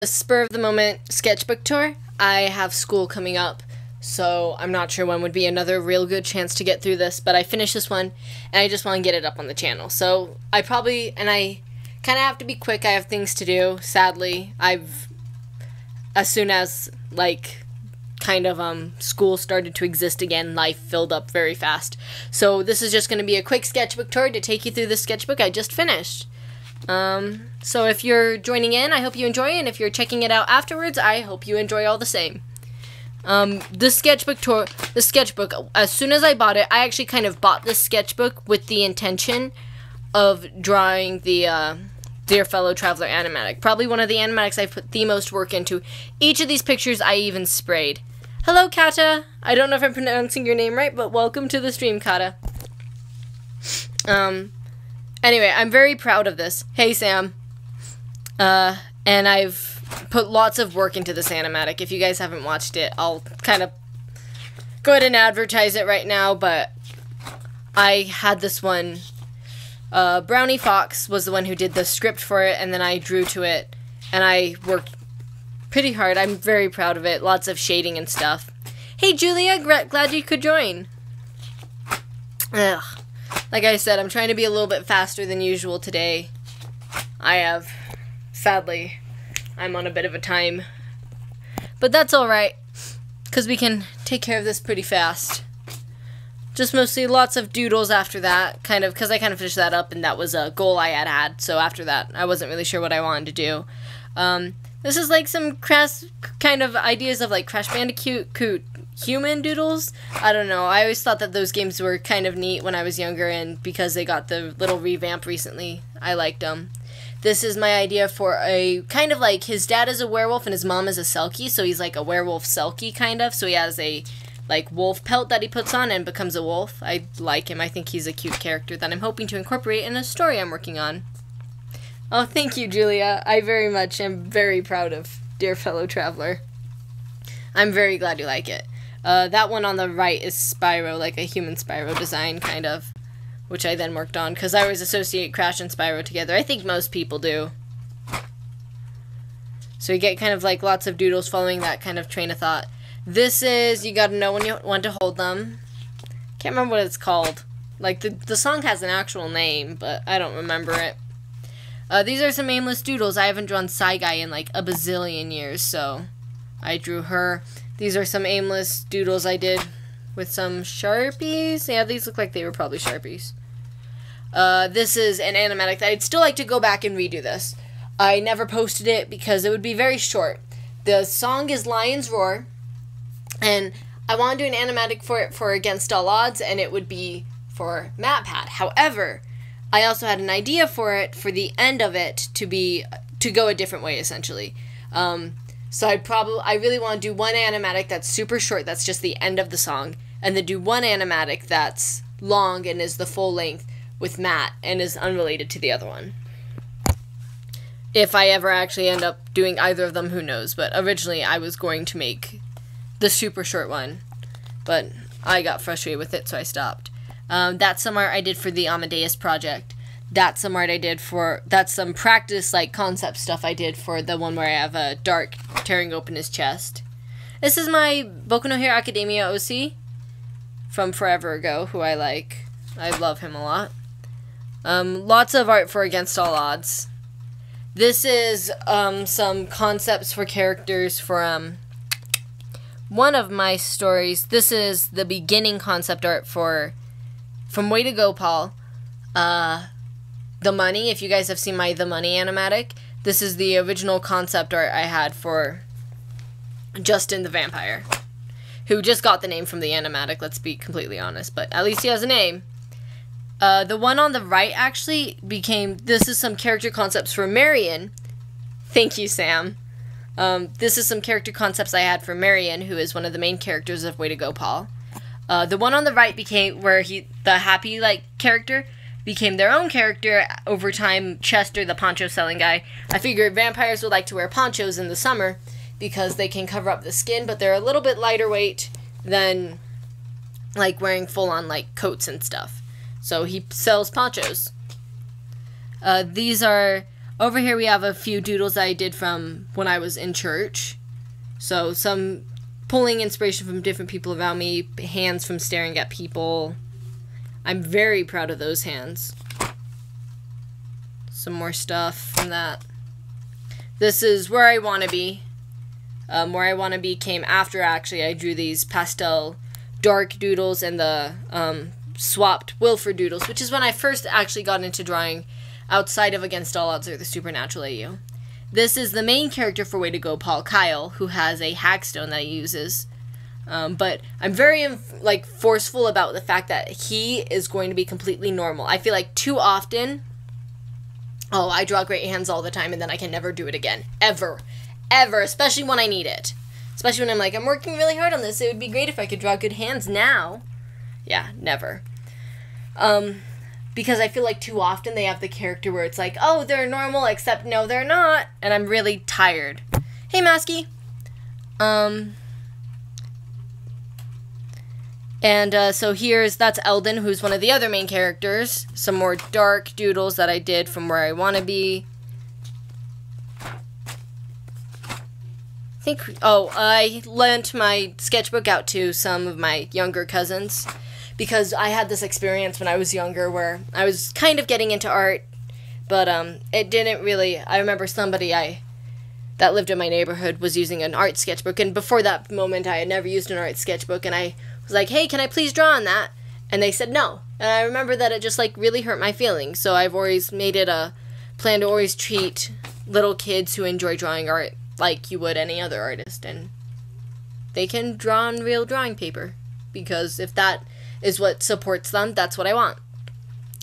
A spur of the moment sketchbook tour. I have school coming up, so I'm not sure when would be another real good chance to get through this, but I finished this one and I just want to get it up on the channel. So I kind of have to be quick. I have things to do. Sadly, as soon as school started to exist again, life filled up very fast. So this is just going to be a quick sketchbook tour to take you through the sketchbook I just finished. So if you're joining in, I hope you enjoy, and if you're checking it out afterwards, I hope you enjoy all the same. The sketchbook, as soon as I bought it, I actually kind of bought this sketchbook with the intention of drawing the, Dear Fellow Traveler animatic. Probably one of the animatics I've put the most work into. Each of these pictures I even sprayed. Hello, Kata! I don't know if I'm pronouncing your name right, but welcome to the stream, Kata. Anyway, I'm very proud of this. Hey, Sam. And I've put lots of work into this animatic. If you guys haven't watched it, I'll kind of go ahead and advertise it right now, but I had this one. Brownie Fox was the one who did the script for it, and then I drew to it, and I worked pretty hard. I'm very proud of it. Lots of shading and stuff. Hey, Julia, glad you could join. Ugh. Like I said, I'm trying to be a little bit faster than usual today. Sadly, I'm on a bit of a time. But that's alright, because we can take care of this pretty fast. Just mostly lots of doodles after that, because I kind of finished that up, and that was a goal I had. So after that, I wasn't really sure what I wanted to do. This is like some crass kind of ideas of like Crash Bandicoot human doodles. I don't know. I always thought that those games were kind of neat when I was younger, and because they got the little revamp recently, I liked them. This is my idea for a kind of like his dad is a werewolf and his mom is a selkie, so he's like a werewolf selkie kind of. So he has a like wolf pelt that he puts on and becomes a wolf. I like him. I think he's a cute character that I'm hoping to incorporate in a story I'm working on. Oh, thank you, Julia. I very much am very proud of Dear Fellow Traveler. I'm very glad you like it. That one on the right is Spyro, like a human Spyro design, kind of, which I then worked on, because I always associate Crash and Spyro together. I think most people do. So you get kind of like lots of doodles following that kind of train of thought. This is, you gotta know when you want to hold them. Can't remember what it's called. Like, the song has an actual name, but I don't remember it. These are some aimless doodles. I haven't drawn Saigai in like a bazillion years, so I drew her. These are some aimless doodles I did with some Sharpies. Yeah, these look like they were probably Sharpies. This is an animatic that I'd still like to go back and redo this. I never posted it because it would be very short. The song is Lion's Roar, and I want to do an animatic for it for Against All Odds, and it would be for MatPat. However, I also had an idea for it, for the end of it, to go a different way, essentially. So I really want to do one animatic that's super short, that's just the end of the song, and then do one animatic that's long and is the full length with Matt and is unrelated to the other one. If I ever actually end up doing either of them, who knows, but originally I was going to make the super short one, but I got frustrated with it, so I stopped. That's some art I did for the Amadeus project. That's some art I did that's some practice, like, concept stuff I did for the one where I have a Dark tearing open his chest. This is my Boku no Hero Academia OC from forever ago, who I like. I love him a lot. Lots of art for Against All Odds. This is, some concepts for characters for, one of my stories. This is the beginning concept art from Way to Go, Paul. The Money, if you guys have seen my The Money animatic, this is the original concept art I had for Justin the Vampire, who just got the name from the animatic, let's be completely honest, but at least he has a name. The one on the right actually this is some character concepts for Marion. Thank you, Sam. This is some character concepts I had for Marion, who is one of the main characters of Way to Go, Paul. The one on the right became where the happy character became their own character over time. Chester, the poncho selling guy. I figured vampires would like to wear ponchos in the summer because they can cover up the skin, but they're a little bit lighter weight than like wearing full on like coats and stuff. So he sells ponchos. These are Over here we have a few doodles that I did from when I was in church. So some pulling inspiration from different people around me, hands from staring at people. I'm very proud of those hands. Some more stuff from that. This is Where I Want to Be. Where I Want to Be came after, actually. I drew these pastel dark doodles and the swapped Wilford doodles, which is when I first actually got into drawing outside of Against All Odds or the Supernatural AU. This is the main character for Way to Go, Paul Kyle, who has a hackstone that he uses. But I'm very forceful about the fact that he is going to be completely normal. I feel like too often, I draw great hands all the time and then I can never do it again. Ever. Ever. Especially when I need it. Especially when I'm like, I'm working really hard on this. It would be great if I could draw good hands now. Yeah, never. Because I feel like too often they have the character where it's like, oh, they're normal, except no, they're not. And I'm really tired. Hey, Masky. So that's Eldon, who's one of the other main characters. Some more dark doodles that I did from Where I Want to Be. I lent my sketchbook out to some of my younger cousins because I had this experience when I was younger where I was kind of getting into art, but it didn't really. I remember somebody that lived in my neighborhood was using an art sketchbook, and before that moment I had never used an art sketchbook, and I was like, hey, can I please draw on that? And they said no. And I remember that it just really hurt my feelings, so I've always made it a plan to always treat little kids who enjoy drawing art like you would any other artist, and they can draw on real drawing paper, because if that is what supports them, that's what I want.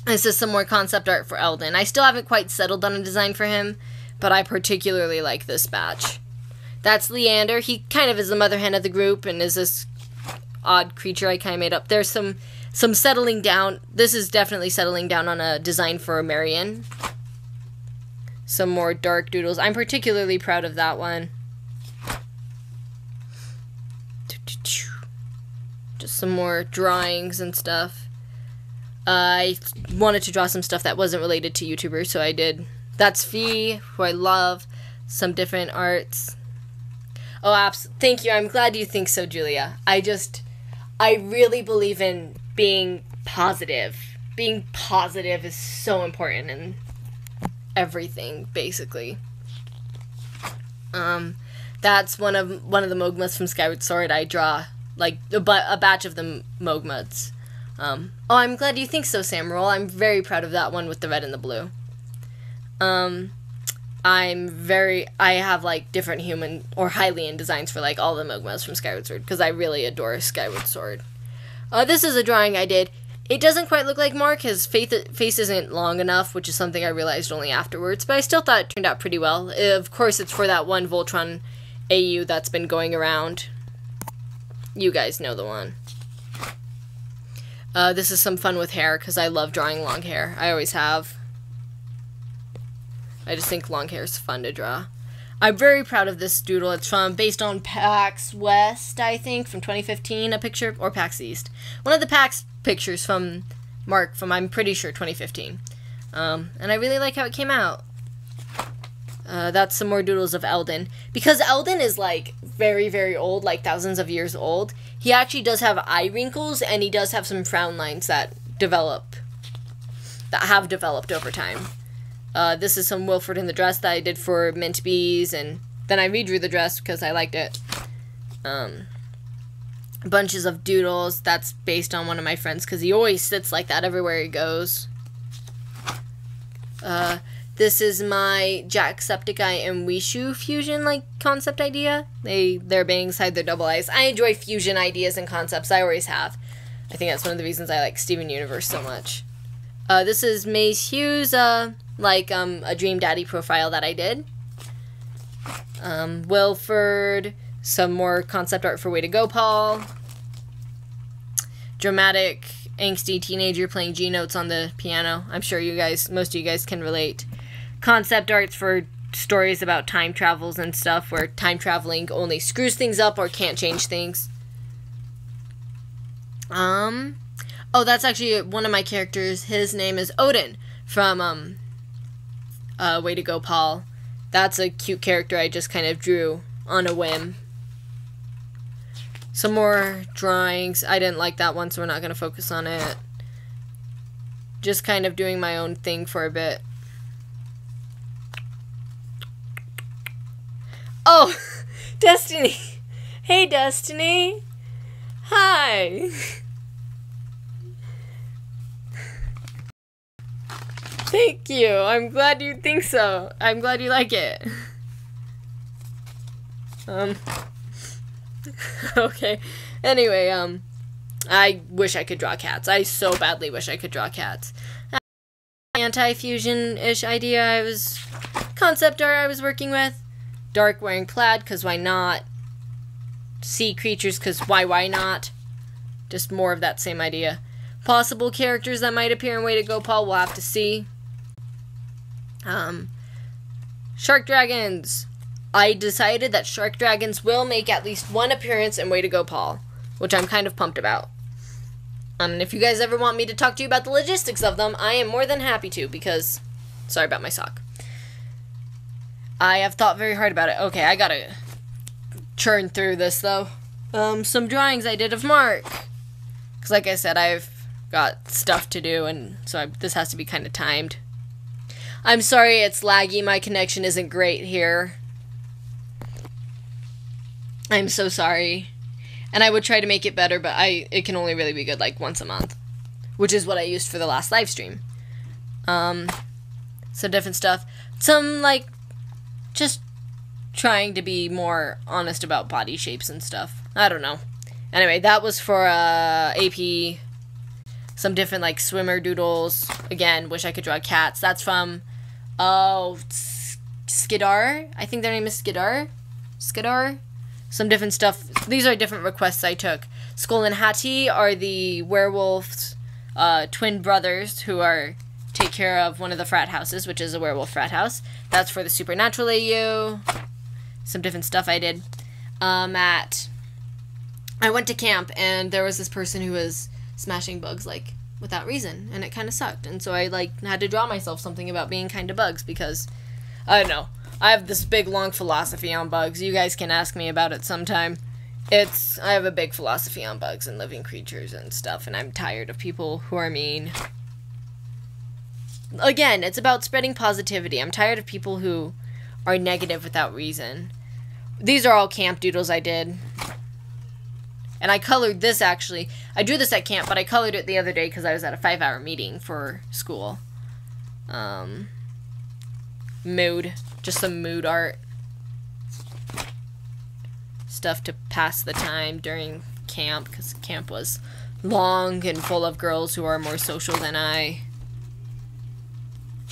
This is some more concept art for Eldon. I still haven't quite settled on a design for him, but I particularly like this batch. That's Leander. He kind of is the mother hen of the group and is this odd creature I kind of made up. There's some settling down. This is definitely settling down on a design for Marion. Some more dark doodles. I'm particularly proud of that one. Just some more drawings and stuff. I wanted to draw some stuff that wasn't related to YouTubers, so I did. That's Fee, who I love. Some different arts. Oh, thank you. I'm glad you think so, Julia. I really believe in being positive. Being positive is so important in everything, basically. That's one of the Mogmas from Skyward Sword. I draw a batch of the Mogmas. I'm glad you think so, Samuel. I'm very proud of that one with the red and the blue. I have different human or Hylian designs for all the Mogmas from Skyward Sword because I really adore Skyward Sword. This is a drawing I did. It doesn't quite look like Mark. His face isn't long enough, which is something I realized only afterwards, but I still thought it turned out pretty well. Of course, it's for that one Voltron AU that's been going around. You guys know the one. This is some fun with hair, because I love drawing long hair. I always have. I just think long hair is fun to draw. I'm very proud of this doodle. It's based on PAX West, I think, from 2015, a picture, or PAX East. One of the PAX pictures from Mark from, I'm pretty sure, 2015. And I really like how it came out. That's some more doodles of Eldon. Because Eldon is, very, very old, thousands of years old, he actually does have eye wrinkles, and he does have some frown lines that have developed over time. This is some Wilford in the dress that I did for Mint Bees, and then I redrew the dress because I liked it. Bunches of doodles. That's based on one of my friends because he always sits like that everywhere he goes. This is my Jacksepticeye and Wishu fusion concept idea. Their bangs hide their double eyes. I enjoy fusion ideas and concepts. I always have. I think that's one of the reasons I like Steven Universe so much. This is Mace Hughes, a Dream Daddy profile that I did. Wilford, some more concept art for Way to Go, Paul. Dramatic, angsty teenager playing G notes on the piano. I'm sure most of you guys can relate. Concept arts for stories about time travels and stuff, where time traveling only screws things up or can't change things. That's actually one of my characters. His name is Odin from, Way to go, Paul. That's a cute character I just kind of drew on a whim. Some more drawings. I didn't like that one, so we're not going to focus on it. Just kind of doing my own thing for a bit. Oh, Destiny. Hey, Destiny. Hi. Thank you. I'm glad you think so. I'm glad you like it. Okay. Anyway, I wish I could draw cats. I so badly wish I could draw cats. Anti-fusion-ish idea concept art I was working with. Dark wearing plaid, because why not? Sea creatures, because why not? Just more of that same idea. Possible characters that might appear in Way to Go, Paul, we'll have to see. Shark dragons. I decided that shark dragons will make at least one appearance in Way to Go, Paul, which I'm kind of pumped about. And if you guys ever want me to talk to you about the logistics of them, I am more than happy to, because... Sorry about my sock. I have thought very hard about it. Okay, I gotta churn through this, though. Some drawings I did of Mark. Because like I said, I've got stuff to do, and so this has to be kind of timed. I'm sorry it's laggy. My connection isn't great here. I'm so sorry. And I would try to make it better, but it can only really be good like once a month. Which is what I used for the last live stream. Some different stuff. Some, like, just trying to be more honest about body shapes and stuff. I don't know. Anyway, that was for AP. Some different, like, swimmer doodles. Again, wish I could draw cats. That's from, Skidar. I think their name is Skidar. Skidar. Some different stuff. These are different requests I took. Skull and Hattie are the werewolves, twin brothers who take care of one of the frat houses, which is a werewolf frat house. That's for the Supernatural AU. Some different stuff I did. I went to camp, and there was this person who was smashing bugs, like, without reason, and it kind of sucked. And so I, like, had to draw myself something about being kind to bugs, because, I don't know. I have this big, long philosophy on bugs. You guys can ask me about it sometime. I have a big philosophy on bugs and living creatures and stuff, and I'm tired of people who are mean. Again, it's about spreading positivity. I'm tired of people who are negative without reason. These are all camp doodles I did. And I colored this, actually. I drew this at camp, but I colored it the other day because I was at a 5-hour meeting for school. Mood. Just some mood art. Stuff to pass the time during camp, because camp was long and full of girls who are more social than I.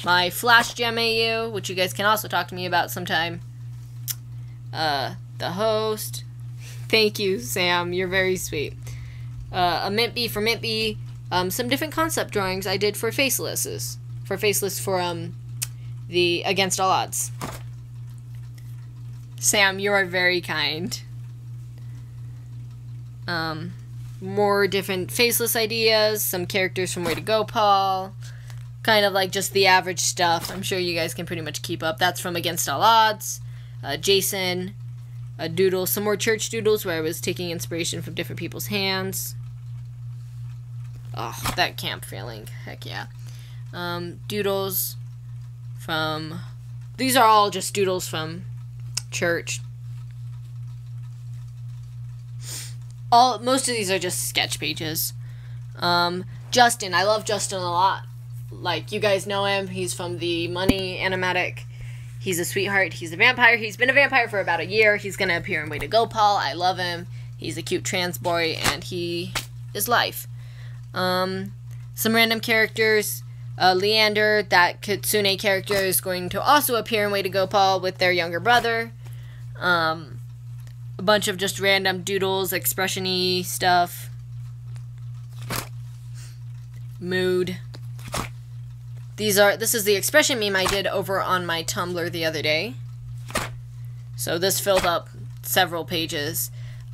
My Flash Gem AU, which you guys can also talk to me about sometime. The host. Thank you, Sam. You're very sweet. A Mint Bee for Mint Bee. Some different concept drawings I did for Facelesses. For the Against All Odds. Sam, you are very kind. More different faceless ideas. Some characters from Way to Go, Paul. Kind of like just the average stuff. I'm sure you guys can pretty much keep up. That's from Against All Odds. Jason. A doodle. Some more church doodles where I was taking inspiration from different people's hands. Oh, that camp feeling. Heck yeah. Doodles from... These are all just doodles from church. Most of these are just sketch pages. Justin. I love Justin a lot. Like, you guys know him. He's from the Money animatic. He's a sweetheart. He's a vampire. He's been a vampire for about a year. He's going to appear in Way to Go, Paul. I love him. He's a cute trans boy, and he is life. Some random characters. Leander, that Kitsune character, is going to also appear in Way to Go, Paul, with their younger brother. A bunch of just random doodles, expression-y stuff. Mood. This is the expression meme I did over on my Tumblr the other day. So this filled up several pages.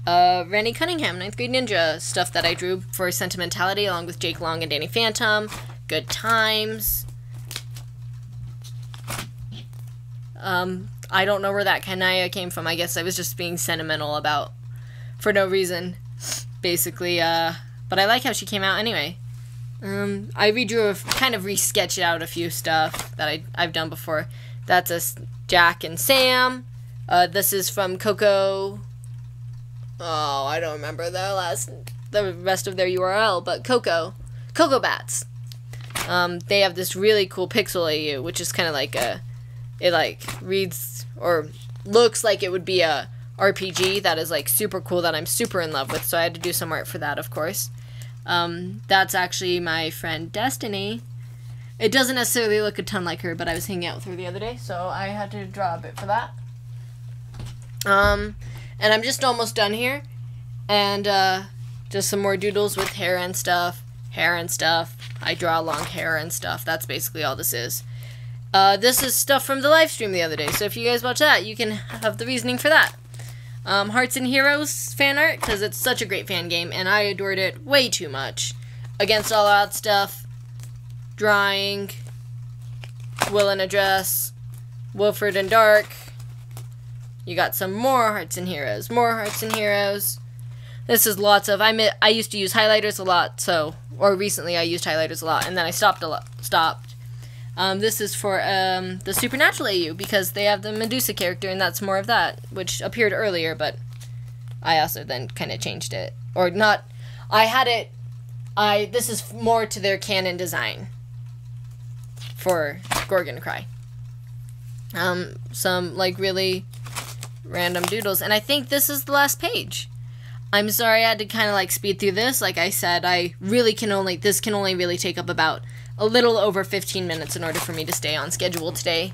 Randy Cunningham, 9th grade ninja, stuff that I drew for Sentimentality along with Jake Long and Danny Phantom. Good times. I don't know where that Kanaya came from. I guess I was just being sentimental about, for no reason, basically. But I like how she came out anyway. I kind of re-sketched out a few stuff that I've done before. That's a Jack and Sam. This is from Coco. Oh, I don't remember the rest of their URL, but Coco Bats. They have this really cool pixel AU, which is kind of like it like reads or looks like it would be a RPG that is like super cool that I'm super in love with. So I had to do some art for that, of course. That's actually my friend Destiny. It doesn't necessarily look a ton like her, but I was hanging out with her the other day, so I had to draw a bit for that. And I'm just almost done here. And, just some more doodles with hair and stuff. I draw long hair and stuff. That's basically all this is. This is stuff from the live stream the other day, so if you guys watch that, you can have the reasoning for that. Hearts and Heroes fan art, because it's such a great fan game, and I adored it way too much. Against All Out stuff. Drawing. Will in a Dress. Wilfred and Dark. You got some more Hearts and Heroes. More Hearts and Heroes. This is lots of... I used to use highlighters a lot, or recently I used highlighters a lot, and then I stopped. This is for the Supernatural AU, because they have the Medusa character, and that's more of that, which appeared earlier, but I also then kind of changed it. Or not... This is more to their canon design for Gorgon Cry. Some, like, really random doodles, and I think this is the last page. I'm sorry I had to kind of, like, speed through this. Like I said, this can only really take up about a little over 15 minutes in order for me to stay on schedule today.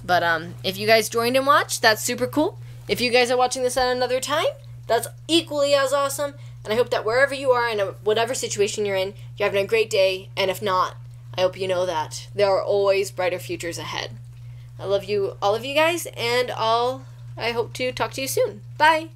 But, if you guys joined and watched, that's super cool. If you guys are watching this at another time, that's equally as awesome. And I hope that wherever you are, in whatever situation you're in, you're having a great day. And if not, I hope you know that there are always brighter futures ahead. I love you, all of you guys, and I hope to talk to you soon. Bye!